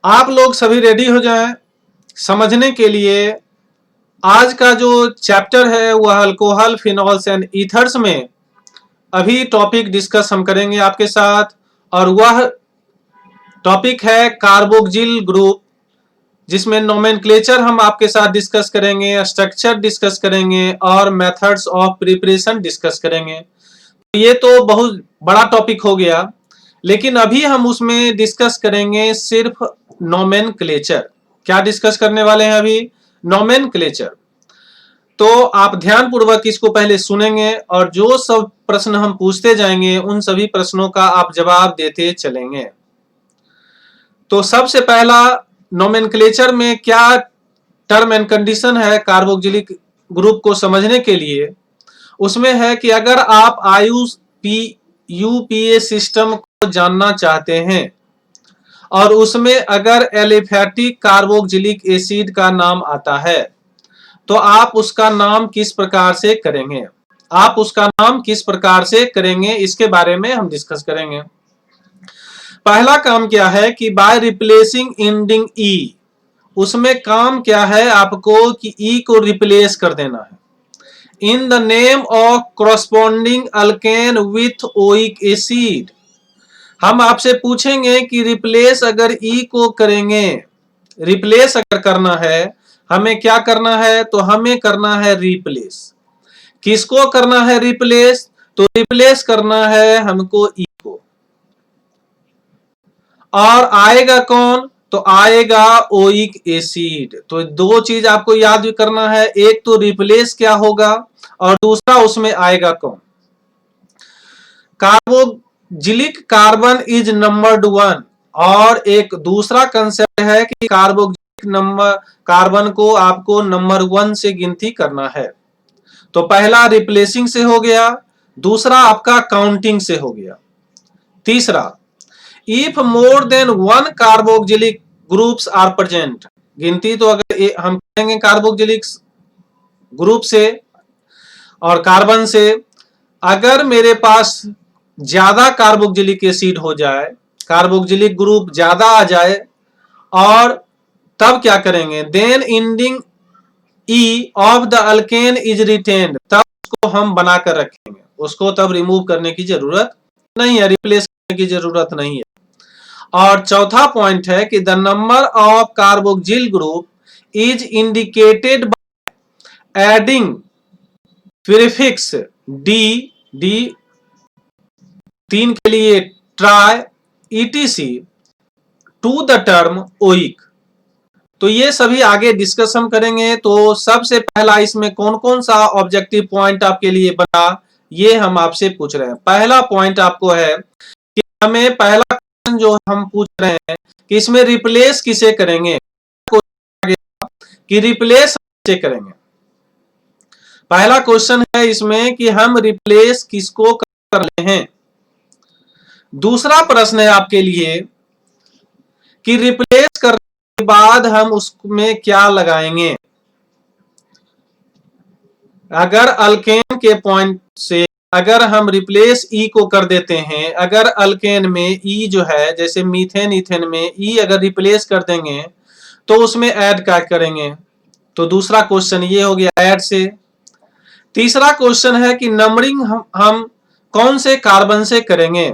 आप लोग सभी रेडी हो जाएं समझने के लिए। आज का जो चैप्टर है वह अल्कोहल, फिनॉल्स एंड ईथर्स में अभी टॉपिक डिस्कस हम करेंगे आपके साथ, और वह टॉपिक है कार्बोक्जिल ग्रुप, जिसमें नोमेनक्लेचर हम आपके साथ डिस्कस करेंगे, स्ट्रक्चर डिस्कस करेंगे और मेथड्स ऑफ प्रिपरेशन डिस्कस करेंगे। ये तो बहुत बड़ा टॉपिक हो गया, लेकिन अभी हम उसमें डिस्कस करेंगे सिर्फ नोमेनक्लेचर। क्या डिस्कस करने वाले हैं अभी? नोमेनक्लेचर। तो आप ध्यान पूर्वक इसको पहले सुनेंगे और जो सब प्रश्न हम पूछते जाएंगे उन सभी प्रश्नों का आप जवाब देते चलेंगे। तो सबसे पहला, नोमेनक्लेचर में क्या टर्म एंड कंडीशन है कार्बोक्जिलिक ग्रुप को समझने के लिए, उसमें है कि अगर आप यूपीए सिस्टम को जानना चाहते हैं और उसमें अगर एलिफैटिक कार्बोक्जिलिक एसिड का नाम आता है तो आप उसका नाम किस प्रकार से करेंगे, आप उसका नाम किस प्रकार से करेंगे, इसके बारे में हम डिस्कस करेंगे। पहला काम क्या है कि बाय रिप्लेसिंग एंडिंग ई, उसमें काम क्या है आपको कि ई को रिप्लेस कर देना है in the name of corresponding alkane with oic acid. हम आपसे पूछेंगे कि रिप्लेस अगर ई को करेंगे, रिप्लेस अगर करना है हमें क्या करना है, तो हमें करना है रिप्लेस। किसको करना है रिप्लेस? तो रिप्लेस करना है हमको ई को। और आएगा कौन? तो आएगा ओइक एसिड। तो दो चीज आपको याद करना है, एक तो रिप्लेस क्या होगा और दूसरा उसमें आएगा कौन। कार्बोक्जिलिक कार्बन इज नंबर्ड 1, और एक दूसरा कंसेप्ट है कि कार्बोक्जिलिक नंबर कार्बन को आपको नंबर 1 से गिनती करना है। तो पहला रिप्लेसिंग से हो गया, दूसरा आपका काउंटिंग से हो गया। तीसरा, if more than 1 carboxylic groups are present, गिनती तो अगर हम करेंगे कार्बोक्जिलिक ग्रुप से और कार्बन से, अगर मेरे पास ज्यादा कार्बोक्जिलिक एसिड हो जाए, कार्बोक्जिलिक ग्रुप ज्यादा आ जाए, और तब क्या करेंगे, then ending E of the alkane is retained, तब उसको हम बनाकर रखेंगे, उसको तब रिमूव करने की जरूरत नहीं है, रिप्लेस करने की जरूरत नहीं है। और चौथा पॉइंट है कि the number of carboxyl group is indicated by adding prefix D, D 3 के लिए tri, etc to the term oic. तो ये सभी आगे डिस्कस हम करेंगे। तो सबसे पहला इसमें कौन कौन सा ऑब्जेक्टिव पॉइंट आपके लिए बना, ये हम आपसे पूछ रहे हैं। पहला पॉइंट आपको है कि हमें पहला क्वेश्चन जो हम पूछ रहे हैं कि इसमें रिप्लेस किसे करेंगे, कि रिप्लेस किसे करेंगे। पहला क्वेश्चन है इसमें कि हम रिप्लेस किसको कर रहे हैं। दूसरा प्रश्न है आपके लिए कि रिप्लेस करने के बाद हम उसमें क्या लगाएंगे। अगर अल्केन के पॉइंट से अगर हम रिप्लेस ई को कर देते हैं, अगर अल्केन में ई जो है, जैसे मीथेन ईथेन में ई अगर रिप्लेस कर देंगे तो उसमें ऐड क्या करेंगे। तो दूसरा क्वेश्चन ये हो गया ऐड से। तीसरा क्वेश्चन है कि नंबरिंग हम कौन से कार्बन से करेंगे।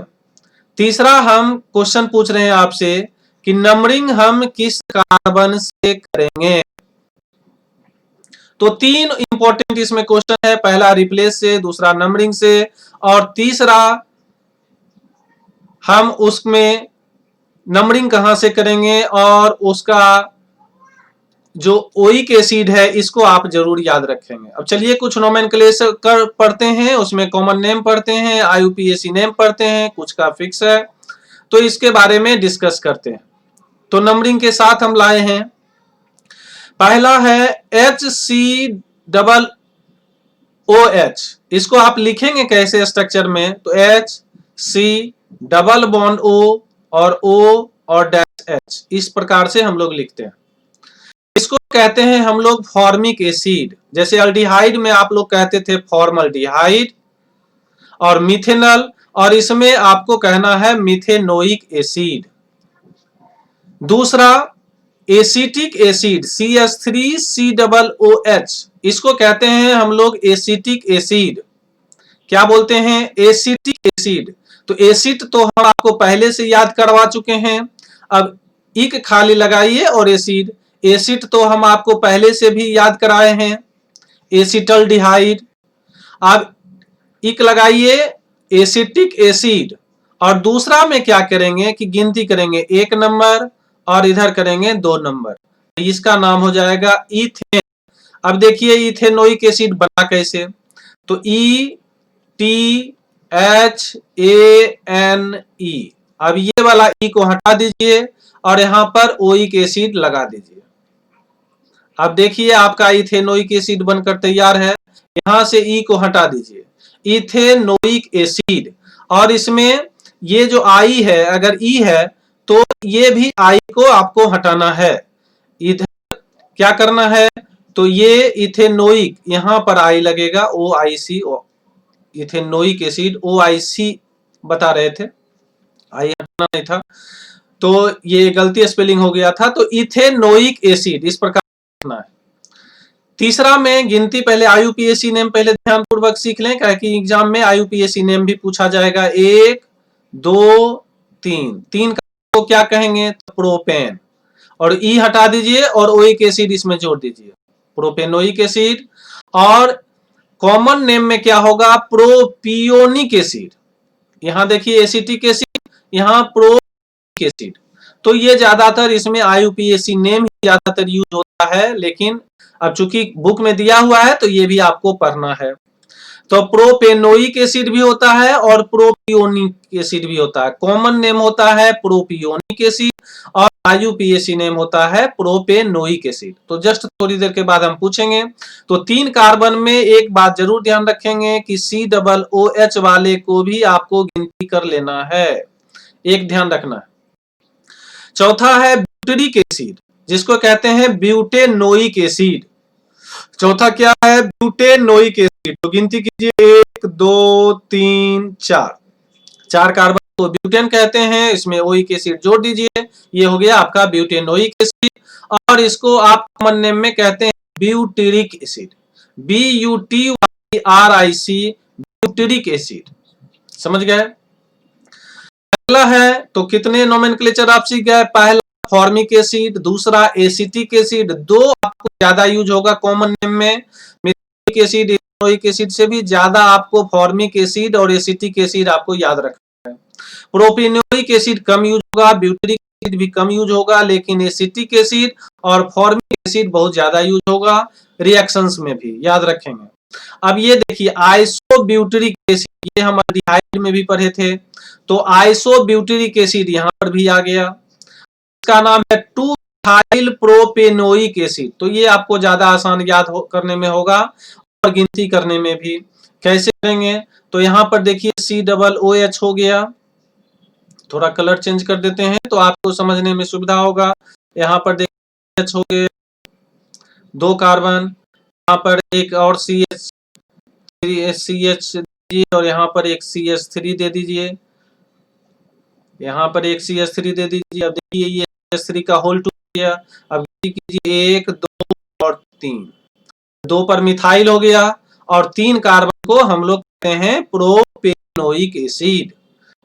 तीसरा हम क्वेश्चन पूछ रहे हैं आपसे कि नंबरिंग हम किस कार्बन से करेंगे। तो 3 इंपॉर्टेंट इसमें क्वेश्चन है, पहला रिप्लेस से, दूसरा नंबरिंग से, और तीसरा हम उसमें नंबरिंग कहां से करेंगे, और उसका जो ओइक एसिड है इसको आप जरूर याद रखेंगे। अब चलिए कुछ नोमेनक्लेचर कर पढ़ते हैं, उसमें कॉमन नेम पढ़ते हैं, आईयूपीएसी नेम पढ़ते हैं, कुछ का फिक्स है, तो इसके बारे में डिस्कस करते हैं। तो नंबरिंग के साथ हम लाए हैं। पहला है HCOOH, इसको आप लिखेंगे कैसे स्ट्रक्चर में, तो HC डबल बॉन्ड O और O और डैश H, इस प्रकार से हम लोग लिखते हैं। इसको कहते हैं हम लोग फॉर्मिक एसिड। जैसे अल्डिहाइड में आप लोग कहते थे फॉर्मल्डिहाइड और मिथेनॉल, और इसमें आपको कहना है मिथेनोइक एसिड। दूसरा एसिटिक एसिड CH3COOH, इसको कहते हैं हम लोग एसिटिक एसिड। क्या बोलते हैं? Acetic acid. तो एसिड तो हम आपको पहले से याद करवा चुके हैं, अब इक खाली लगाइए और एसिड। एसिड तो हम आपको पहले से भी याद कराए हैं, एसिटल्डिहाइड। अब इक लगाइए, एसिटिक एसिड। और दूसरा में क्या करेंगे कि गिनती करेंगे 1 नंबर और इधर करेंगे 2 नंबर, इसका नाम हो जाएगा इथेन। अब देखिए इथेनोइक एसिड बना कैसे, तो ETHANE। अब ये वाला ई को हटा दीजिए और यहां पर ओइक एसिड लगा दीजिए। अब देखिए आपका इथेनोइक एसिड बनकर तैयार है। यहां से ई को हटा दीजिए, इथेनोइक एसिड। और इसमें ये जो आई है, अगर ई है तो ये भी आई को आपको हटाना है। इधर क्या करना है, तो ये इथेनोइक, यहां पर आई लगेगा, OIC, इथेनोइक एसिड, OIC बता रहे थे, आई हटाना नहीं था, तो ये गलती स्पेलिंग हो गया था। तो इथेनोइक एसिड इस प्रकार लिखना है। तीसरा में गिनती पहले IUPAC नेम पहले ध्यान पूर्वक सीख लें, कि एग्जाम में IUPAC नेम भी पूछा जाएगा। 1 2 3, 3 को क्या कहेंगे? प्रोपेन। और ई हटा दीजिए और ओइक एसिड इसमें जोड़ दीजिए, प्रोपेनोइक एसिड। और कॉमन नेम में क्या होगा? Propionic acid. यहां देखिए एसिटिक एसिड, यहां प्रोपियोनिक एसिड। तो ये ज्यादातर इसमें IUPAC नेम ही ज्यादातर यूज होता है, लेकिन अब चूंकि बुक में दिया हुआ है तो ये भी आपको पढ़ना है। तो प्रोपेनोइक एसिड भी होता है और प्रोपियोनिक एसिड भी होता है। कॉमन नेम होता है प्रोपियोनिक एसिड और IUPAC नेम होता है प्रोपेनोइक एसिड। तो जस्ट थोड़ी देर के बाद हम पूछेंगे। तो 3 कार्बन में एक बात जरूर ध्यान रखेंगे कि COOH वाले को भी आपको गिनती कर लेना है, एक ध्यान रखना है। चौथा है ब्यूटेरिक एसिड, जिसको कहते हैं ब्यूटेनोइक एसिड। चौथा क्या है? Butanoic acid. तो गिनती कीजिए 1 2 3 4, 4 कार्बन को ब्यूटेन कहते हैं, इसमें ओइक एसिड जोड़ दीजिए, ये हो गया आपका ब्यूटेनोइक एसिड। और इसको आप कॉमन नेम में कहते हैं butyric acid, BUTYRIC, butyric acid. समझ गए? अगला है, तो कितने नोमेनक्लेचर आप सीख गए? पहला फॉर्मिक एसिड, दूसरा एसिटिक एसिड। 2 आपको ज्यादा यूज होगा कॉमन नेम में, मिथाइलिक एसिड, इथेनोइक एसिड से भी ज्यादा आपको फॉर्मिक एसिड और एसिटिक एसिड आपको याद रखना है। प्रोपियोनिक एसिड कम यूज होगा, ब्यूटेरिक एसिड भी कम यूज होगा, लेकिन एसिटिक एसिड और फॉर्मिक एसिड बहुत ज्यादा यूज होगा रिएक्शंस में भी, याद रखेंगे। अब ये देखिए आइसोब्यूटेरिक एसिड, ये हम एल्डिहाइड में भी पढ़े थे, तो आइसोब्यूटेरिक एसिड यहां पर भी आ गया। इसका नाम है 2-मिथाइल प्रोपेनोइक एसिड। तो ये आपको ज्यादा आसान याद करने में होगा और गिनती करने में भी। कैसे करेंगे? तो यहां पर देखिए COOH हो गया, थोड़ा कलर चेंज कर देते हैं तो आपको समझने में सुविधा होगा। यहाँ पर देखिए H हो गया, 2 कार्बन, यहाँ पर एक और CH दीजिए और यहाँ पर एक CH3 दे दीजिए, यहाँ पर एक CH3 दे दीजिए। अब देखिए ये CH3 का होल 2 हो गया। अब कीजिए 1 2 और 3, 2 पर मिथाइल हो गया और 3 कार्बन को हम लोग कहते हैं प्रोपेनोइक एसिड,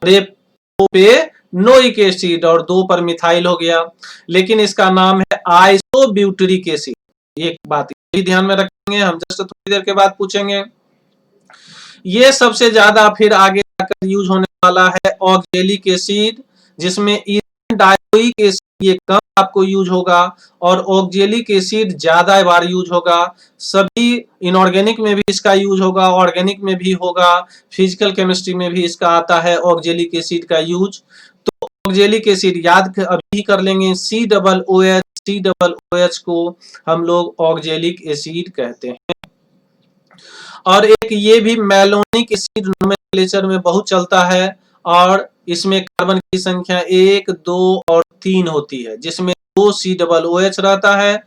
प्रोपेनोइक एसिड, और 2 पर मिथाइल हो गया, लेकिन इसका नाम है आइसोब्यूटेरिक एसिड। एक बात ये ध्यान में रखेंगे, हम जस्ट थोड़ी देर के बाद पूछेंगे। ये सबसे ज्यादा फिर आगे जाकर यूज होने वाला है ऑक्जेलिक एसिड, जिसमें डायोइक एसिड ये कम आपको यूज होगा और ऑक्जेलिक एसिड ज्यादा बार यूज होगा। सभी इनऑर्गेनिक में भी इसका यूज होगा, ऑर्गेनिक में भी होगा, फिजिकल केमिस्ट्री में भी इसका आता है ऑक्जेलिक एसिड का यूज। तो ऑक्जेलिक एसिड याद अभी कर लेंगे, COOH को हम लोग ऑक्जेलिक एसिड कहते हैं। और एक ये भी मैलोनिक एसिड नोमेनक्लेचर में बहुत चलता है और इसमें कार्बन की संख्या 1 2 और 3 होती है, जिसमें 2 COOH रहता है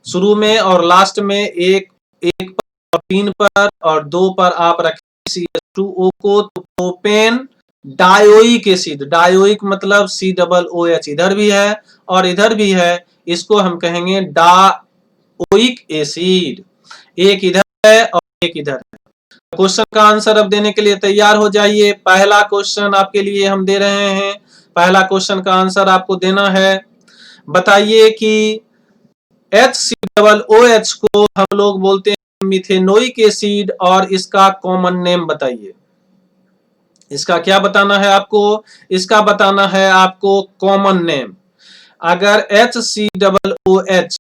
शुरू में और लास्ट में, एक पर और 3 पर और 2 पर आप रखें CH2O को, तो प्रोपेन डायोइक एसिड, डायोइक मतलब COOH इधर भी है और इधर भी है, इसको हम कहेंगे डायोइक एसिड। एक इधर है और एक इधर है। क्वेश्चन का आंसर अब देने के लिए तैयार हो जाइए। पहला क्वेश्चन आपके लिए हम दे रहे हैं। पहला क्वेश्चन का आंसर आपको देना है। बताइए कि HCOOH को हम लोग बोलते हैं मिथेनोइक एसिड और इसका कॉमन नेम बताइए। इसका क्या बताना है आपको? इसका बताना है आपको कॉमन नेम। अगर HCOOH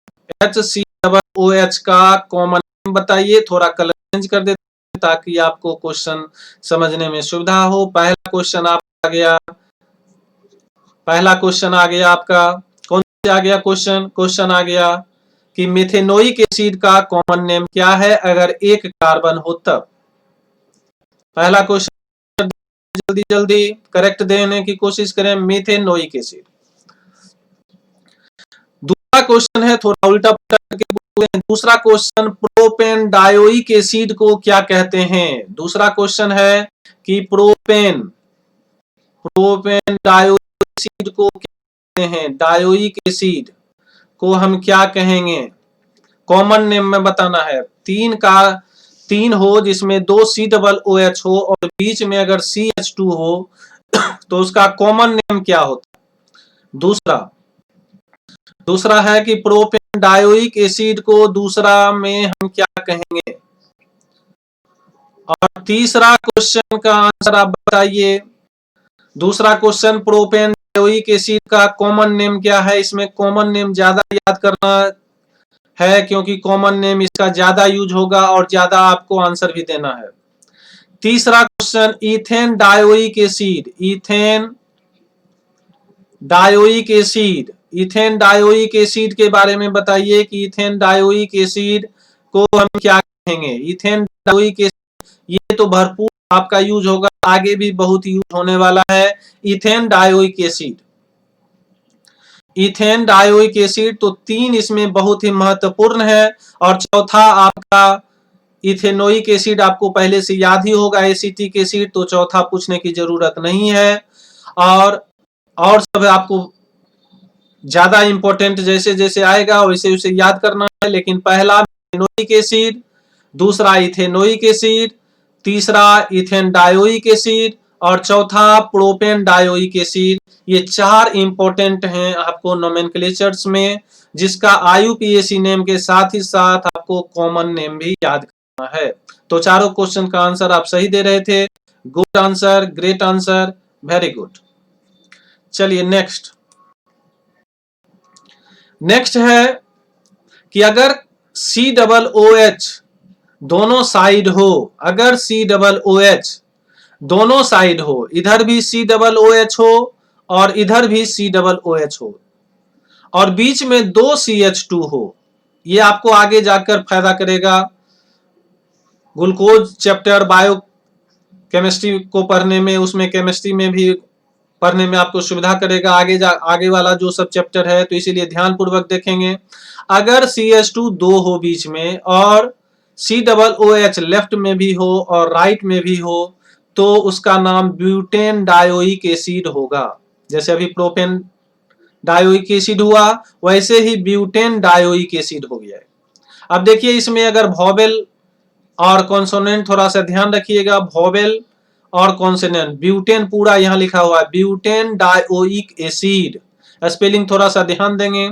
का कॉमन नेम बताइए। थोड़ा कलर चेंज कर देते हैं ताकि आपको क्वेश्चन समझने में सुविधा हो। पहला क्वेश्चन आ गया, पहला क्वेश्चन आ गया आपका, कौन सा आ गया क्वेश्चन? क्वेश्चन आ गया कि मिथेनोइक एसिड का कॉमन नेम क्या है अगर एक कार्बन हो तब। पहला क्वेश्चन जल्दी जल्दी करेक्ट देने की कोशिश करें, मिथेनोइक एसिड। दूसरा क्वेश्चन है, थोड़ा उल्टा पुल्टा करके बोलते हैं। दूसरा क्वेश्चन, प्रोपेन डायोइक एसिड को क्या कहते हैं? दूसरा क्वेश्चन है कि प्रोपेन डायोइक एसिड को क्या कहते हैं? डायोइक एसिड को हम क्या कहेंगे? कॉमन नेम में बताना है। तीन हो जिसमें 2 COOH हो और बीच में अगर CH2 हो तो उसका कॉमन नेम क्या होता है? दूसरा है कि प्रोपेन डायोइक एसिड को दूसरा में हम क्या कहेंगे? और तीसरा क्वेश्चन का आंसर आप बताइए। दूसरा क्वेश्चन, प्रोपेन डायोइक एसिड का कॉमन नेम क्या है? इसमें कॉमन नेम ज्यादा याद करना है क्योंकि कॉमन नेम इसका ज्यादा यूज होगा और ज्यादा आपको आंसर भी देना है। तीसरा question, ethane dioic acid, ethane dioic acid के बारे में बताइए कि इथेन डायोइक एसिड को हम क्या कहेंगे? इथेन डायोइक एसिड ये तो भरपूर आपका यूज होगा, आगे भी बहुत यूज होने वाला है ethane dioic acid. Ethane dioic acid तो 3 इसमें बहुत ही महत्वपूर्ण है और चौथा आपका इथेनोइक एसिड आपको पहले से याद ही होगा, एसिटिक एसिड, तो चौथा पूछने की जरूरत नहीं है। और सब आपको ज्यादा इंपॉर्टेंट जैसे जैसे आएगा वैसे वैसे याद करना है। लेकिन पहला मिथेनोइक एसिड, दूसरा इथेनोइक एसिड, तीसरा इथेन डायोइक एसिड और चौथा प्रोपेन डायोइक एसिड। ये 4 इंपॉर्टेंट हैं आपको नोमेनक्लेचर्स में, जिसका IUPAC नेम के साथ ही साथ आपको कॉमन नेम भी याद करना है। तो चारों क्वेश्चन का आंसर आप सही दे रहे थे। Good answer, great answer, very good. चलिए नेक्स्ट है कि अगर COOH दोनों साइड हो, अगर COOH दोनों साइड हो, इधर भी COOH हो और इधर भी COOH हो और बीच में 2 CH2 हो, ये आपको आगे जाकर फायदा करेगा। ग्लूकोज चैप्टर बायो केमिस्ट्री को पढ़ने में, उसमें केमिस्ट्री में भी पढ़ने में आपको सुविधा करेगा आगे वाला जो सब चैप्टर है, तो इसीलिए ध्यान पूर्वक देखेंगे। अगर CH2 2 हो बीच में और COOH लेफ्ट में भी हो और राइट में भी हो तो उसका नाम ब्यूटेन डायोइक एसिड होगा। जैसे अभी प्रोपेन डायोइक एसिड हुआ वैसे ही ब्यूटेन डायोइक एसिड हो गया है। अब देखिए इसमें अगर वोवेल और कॉन्सोनेंट थोड़ा सा ध्यान रखिएगा, वोवेल और कॉन्सोनेंट, ब्यूटेन पूरा यहाँ लिखा हुआ है ब्यूटेन डायोइक एसिड, स्पेलिंग थोड़ा सा ध्यान देंगे।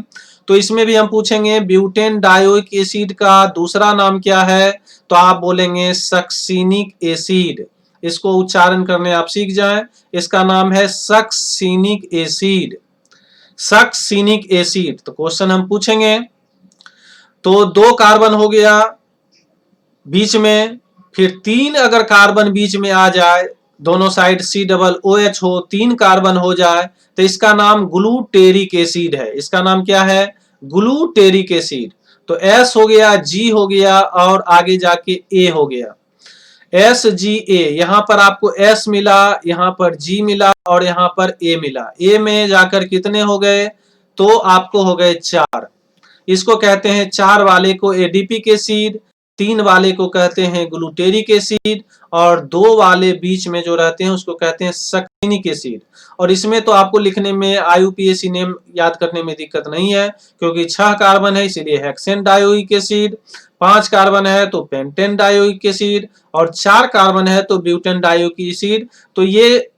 तो इसमें भी हम पूछेंगे ब्यूटेन डायोइक एसिड का दूसरा नाम क्या है, तो आप बोलेंगे सक्सिनिक एसिड। इसको उच्चारण करने आप सीख जाएं, इसका नाम है सक्सिनिक एसिड, सक्सिनिक एसिड। तो क्वेश्चन हम पूछेंगे, तो 2 कार्बन हो गया बीच में, फिर 3 अगर कार्बन बीच में आ जाए, दोनों साइड COOH हो, 3 कार्बन हो जाए तो इसका नाम ग्लूटेरिक एसिड है। इसका नाम क्या है? Glutaric acid. तो S हो गया, G हो गया और आगे जाके A हो गया, SGA। यहां पर आपको S मिला, यहां पर G मिला और यहां पर A मिला। A में जाकर कितने हो गए? तो आपको हो गए 4। इसको कहते हैं 4 वाले को एडिपिक एसिड, 3 वाले को कहते हैं ग्लूटेरिक एसिड और 2 वाले बीच में जो रहते हैं उसको कहते हैं सक्रिय सक्सिनिक एसिड। और इसमें तो आपको लिखने में IUPAC नेम याद करने में दिक्कत नहीं है, क्योंकि 6 कार्बन है इसलिए हेक्सेन डायोइक एसिड, 5 कार्बन है तो पेंटेन डायोइक एसिड, और 4 कार्बन है तो ब्यूटेन डायोइक एसिड। तो ये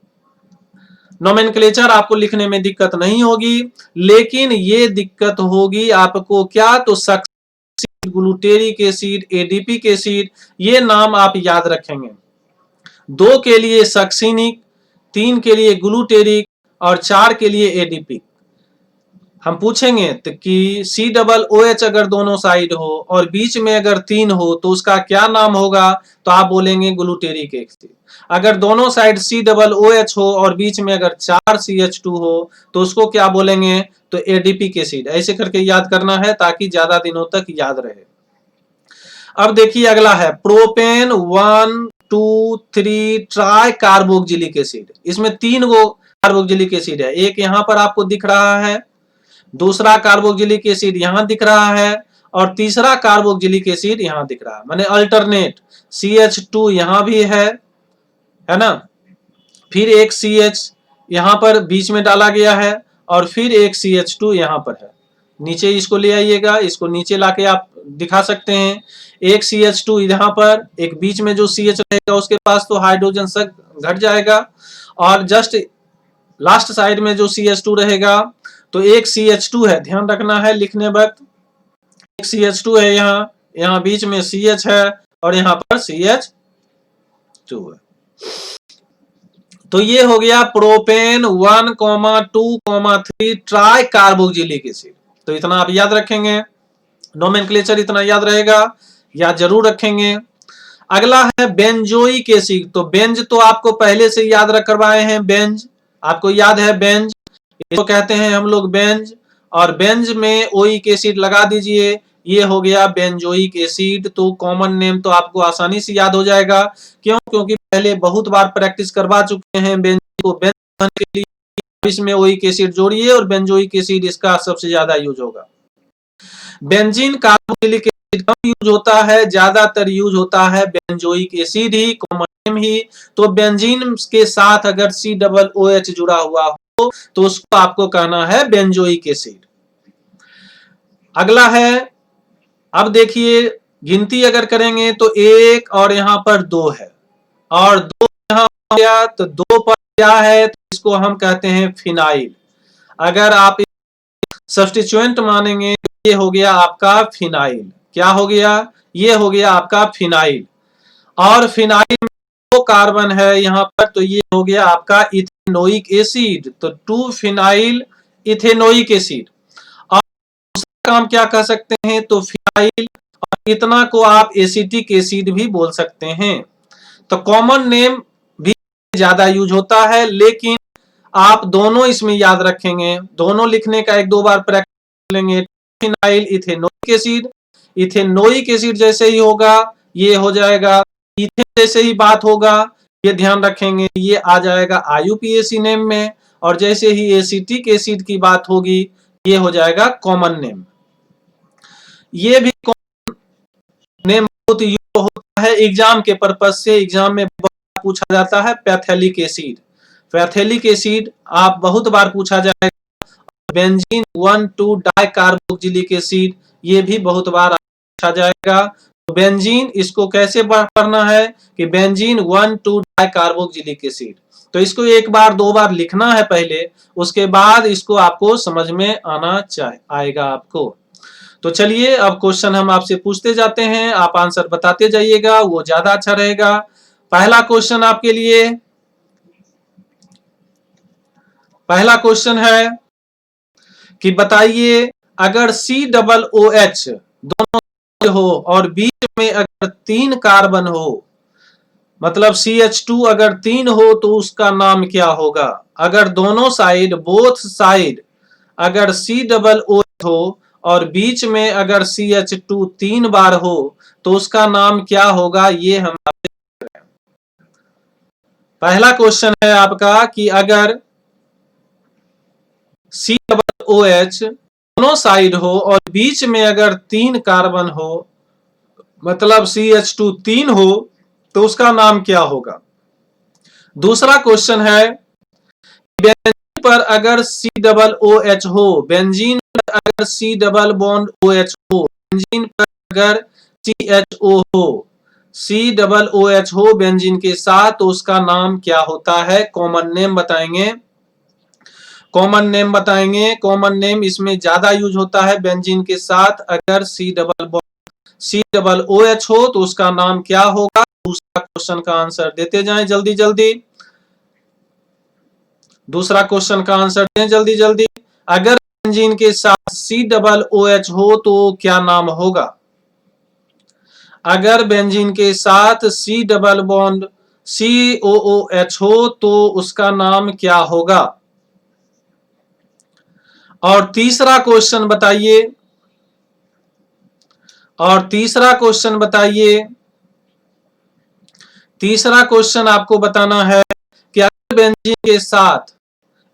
नोमेनक्लेचर आपको लिखने में दिक्कत नहीं होगी, लेकिन ये दिक्कत होगी आपको क्या, तो succinic, glutaric acid, adipic acid, ये नाम आप याद रखेंगे। 2 के लिए सक्सिनिक, 3 के लिए ग्लूटेरिक और 4 के लिए एडीपिक। हम पूछेंगे तो कि COOH अगर दोनों साइड हो और बीच में अगर 3 हो तो उसका क्या नाम होगा, तो आप बोलेंगे ग्लूटेरिक एसिड। अगर दोनों साइड COOH हो और बीच में अगर 4 CH2 हो तो उसको क्या बोलेंगे, तो एडीपिक एसिड। ऐसे करके याद करना है ताकि ज्यादा दिनों तक याद रहे। अब देखिए अगला है प्रोपेन 1 2 3 ट्राई कार्बोक्जिलिक एसिड। इसमें 3 गो कार्बोक्जिलिक एसिड है, एक यहां पर आपको दिख रहा है, दूसरा कार्बोक्जिलिक एसिड यहां दिख रहा है, और तीसरा कार्बोक्जिलिक एसिड यहां दिख रहा है, माने अल्टरनेट। CH2 यहां भी है ना, फिर एक CH यहां पर बीच में डाला गया है, और फिर एक CH2 यहां पर है। नीचे इसको ले आइएगा, इसको नीचे लाके आप दिखा सकते हैं। एक CH2 यहां पर, एक बीच में जो CH रहेगा उसके पास तो हाइड्रोजन सब घट जाएगा, और जस्ट लास्ट साइड में जो CH2 रहेगा तो एक CH2 है, ध्यान रखना है लिखने वक्त। एक CH2 है यहाँ बीच में CH है और यहाँ पर CH2 है। तो ये हो गया प्रोपेन 1, 2, 3 ट्राई कार्बोक्जिलिक एसिड। तो इतना आप याद रखेंगे, नोमेनक्लेचर इतना याद रहेगा या जरूर रखेंगे। अगला है बेंजोइक एसिड। तो बेंज तो आपको पहले से याद रख करवाए हैं, बेंज आपको याद है, बेंज इसको कहते हैं हम लोग बेंज, और बेंज में ओइक एसिड लगा दीजिए, ये हो गया बेंजोइक एसिड। तो कॉमन नेम तो आपको आसानी से याद हो जाएगा, क्यों, क्योंकि पहले बहुत बार प्रैक्टिस करवा चुके हैं बेंज को। बेंज के लिए इसमें ओइक एसिड जोड़िए और बेंजोइक एसिड इसका सबसे ज्यादा यूज होगा। बेंजीन कार्बोक्सिलिक एसिड कम यूज होता है, ज्यादातर यूज होता है बेंजोइक एसिड ही, कॉमन नेम ही। तो बेंजीन के साथ अगर COOH जुड़ा हुआ हो तो उसको आपको कहना है बेंजोइक एसिड। अगला है, अब देखिए गिनती अगर करेंगे तो 1 और यहाँ पर 2 है, और 2 यहाँ हो गया, तो 2 पर क्या है, तो इसको हम कहते हैं फिनाइल। अगर आप सब्स्टिट्यूएंट मानेंगे तो ये हो गया आपका फिनाइल। क्या हो गया, ये हो गया आपका फिनाइल। और फिनाइल में 2 कार्बन है यहाँ पर, तो ये हो गया आपका इथेनोइक एसिड। तो 2 फिनाइल इथेनोइक एसिड। और दूसरा काम क्या कह सकते हैं, तो फिनाइल, और इतना को आप एसिटिक एसिड भी बोल सकते हैं। तो कॉमन नेम भी ज्यादा यूज होता है, लेकिन आप दोनों इसमें याद रखेंगे, दोनों लिखने का 1-2 बार प्रैक्टिस लेंगे। Phenyl ethanoic acid, ethanoic acid जैसे ही होगा ये हो जाएगा, इथेन जैसे ही बात होगा ये ध्यान रखेंगे, ये आ जाएगा IUPAC नेम में, और जैसे ही एसिटिक एसिड की बात होगी ये हो जाएगा कॉमन नेम। ये भी कॉमन नेम बहुत यूज होता है एग्जाम के पर्पज से, एग्जाम में बहुत पूछा जाता है पैथेलिक एसिड। पैथेलिक एसिड आप बहुत बार पूछा जाएगा। बेंजीन 1, 2 डाई कार्बोक्जिलिक एसिड, ये भी बहुत बार पूछा जाएगा। तो बेंजीन इसको कैसे पढ़ना है कि बेंजीन 1, 2 डाई कार्बोक्जिलिक एसिड। तो इसको 1 बार 2 बार लिखना है पहले, उसके बाद इसको आपको समझ में आएगा आपको। तो चलिए अब क्वेश्चन हम आपसे पूछते जाते हैं, आप आंसर बताते जाइएगा, वो ज्यादा अच्छा रहेगा। पहला क्वेश्चन आपके लिए, पहला क्वेश्चन है कि बताइए अगर COOH दोनों हो और बीच में अगर 3 कार्बन हो, मतलब CH2 अगर 3 हो तो उसका नाम क्या होगा। अगर दोनों साइड, बोथ साइड अगर COOH हो और बीच में अगर CH2 3 बार हो तो उसका नाम क्या होगा, ये हम पहला क्वेश्चन है आपका कि अगर COOH दोनों साइड हो और बीच में अगर 3 कार्बन हो, मतलब CH2 3 हो तो उसका नाम क्या होगा। दूसरा क्वेश्चन है बेंजीन पर अगर सी डबल ओ एच हो, बेंजीन पर अगर C double bond O H हो, बेंजीन पर अगर सी एच ओ हो, सी डबल ओ एच हो बेंजीन के साथ, तो उसका नाम क्या होता है? कॉमन नेम बताएंगे। कॉमन नेम बताएंगे। कॉमन नेम इसमें ज्यादा यूज होता है बेंजीन के साथ। अगर सी डबल ओ एच हो तो उसका नाम क्या होगा? दूसरा क्वेश्चन का आंसर देते जाएं जल्दी जल्दी। दूसरा क्वेश्चन का आंसर दें जल्दी जल्दी। अगर बेंजीन के साथ सी डबल ओ एच हो तो क्या नाम होगा? अगर बेंजीन के साथ सी डबल बॉन्ड COOH हो तो उसका नाम क्या होगा? और तीसरा क्वेश्चन बताइए। और तीसरा क्वेश्चन बताइए। तीसरा क्वेश्चन आपको बताना है कि अगर बेंजीन के साथ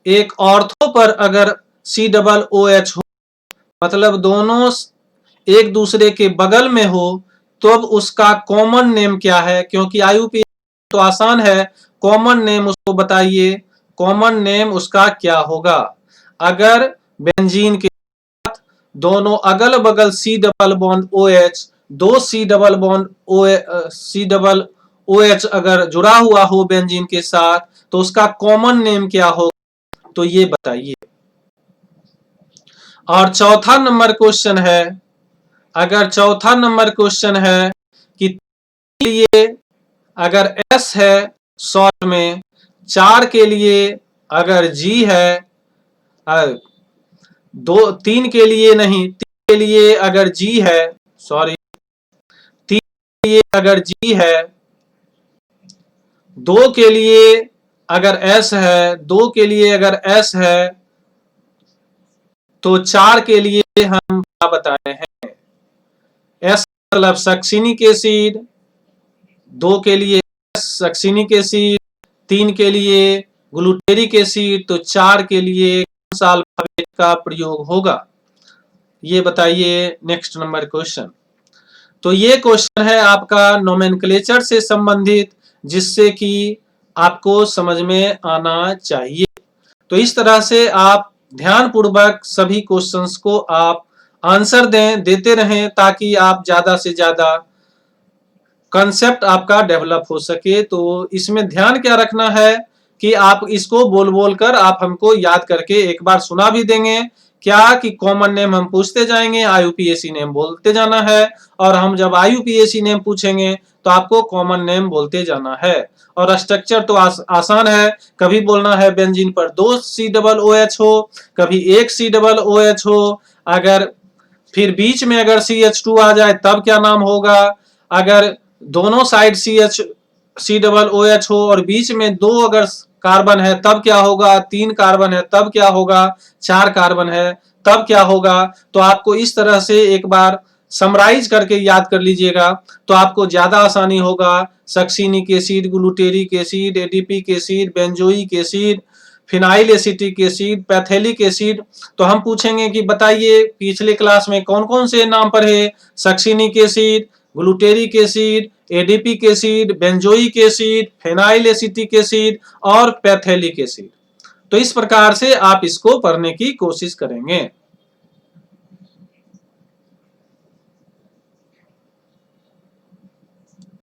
एक ऑर्थो पर अगर सी डबल ओ एच हो, मतलब दोनों एक दूसरे के बगल में हो, तो अब उसका कॉमन नेम क्या है? क्योंकि IUPAC तो आसान है, कॉमन नेम उसको बताइए। कॉमन नेम उसका क्या होगा? अगर बेंजीन के साथ दोनों अगल बगल C double bond O H, दो C double bond C double O H अगर जुड़ा हुआ हो बेंजीन के साथ, तो उसका कॉमन नेम क्या होगा? तो ये बताइए। और चौथा नंबर क्वेश्चन है, अगर चौथा नंबर क्वेश्चन है कि लिए अगर S है शॉर्ट में, 4 के लिए अगर G है, दो 3 के लिए नहीं, 3 के लिए अगर G है, सॉरी, 3 के लिए अगर G है, 2 के लिए अगर S है, 2 के लिए अगर S है, तो 4 के लिए हम क्या बताए हैं? S मतलब सक्सिनिक एसिड, 2 के लिए सक्सिनिक एसिड, 3 के लिए ग्लूटेरिक एसिड, तो 4 के लिए कौन सा अल्फाबेट का प्रयोग होगा? ये बताइए। Next number question. तो ये क्वेश्चन है आपका नोमेनक्लेचर से संबंधित, जिससे कि आपको समझ में आना चाहिए। तो इस तरह से आप ध्यानपूर्वक सभी क्वेश्चंस को आप आंसर देते रहें, ताकि आप ज्यादा से ज्यादा कंसेप्ट आपका डेवलप हो सके। तो इसमें ध्यान क्या रखना है कि आप इसको बोल बोल कर आप हमको याद करके एक बार सुना भी देंगे। क्या कि कॉमन नेम हम पूछते जाएंगे, IUPAC नेम बोलते जाना है, और हम जब IUPAC नेम पूछेंगे तो आपको कॉमन नेम बोलते जाना है। और स्ट्रक्चर तो आसान है। कभी बोलना है बेंजीन पर 2 COOH हो, कभी 1 COOH हो, अगर फिर बीच में अगर CH2 आ जाए तब क्या नाम होगा, अगर दोनों साइड COOH हो और बीच में 2 अगर कार्बन है तब क्या होगा, 3 कार्बन है तब क्या होगा, 4 कार्बन है तब क्या होगा। तो आपको इस तरह से एक बार समराइज करके याद कर लीजिएगा, तो आपको ज्यादा आसानी होगा। Succinic acid, glutaric acid, adipic acid, benzoic acid, phenyl acetic acid, phthalic acid. तो हम पूछेंगे कि बताइए पिछले क्लास में कौन कौन से नाम पढ़े? Succinic acid, glutaric acid, adipic acid, benzoic acid, phenyl acetic acid और पैथेलिक एसिड। तो इस प्रकार से आप इसको पढ़ने की कोशिश करेंगे।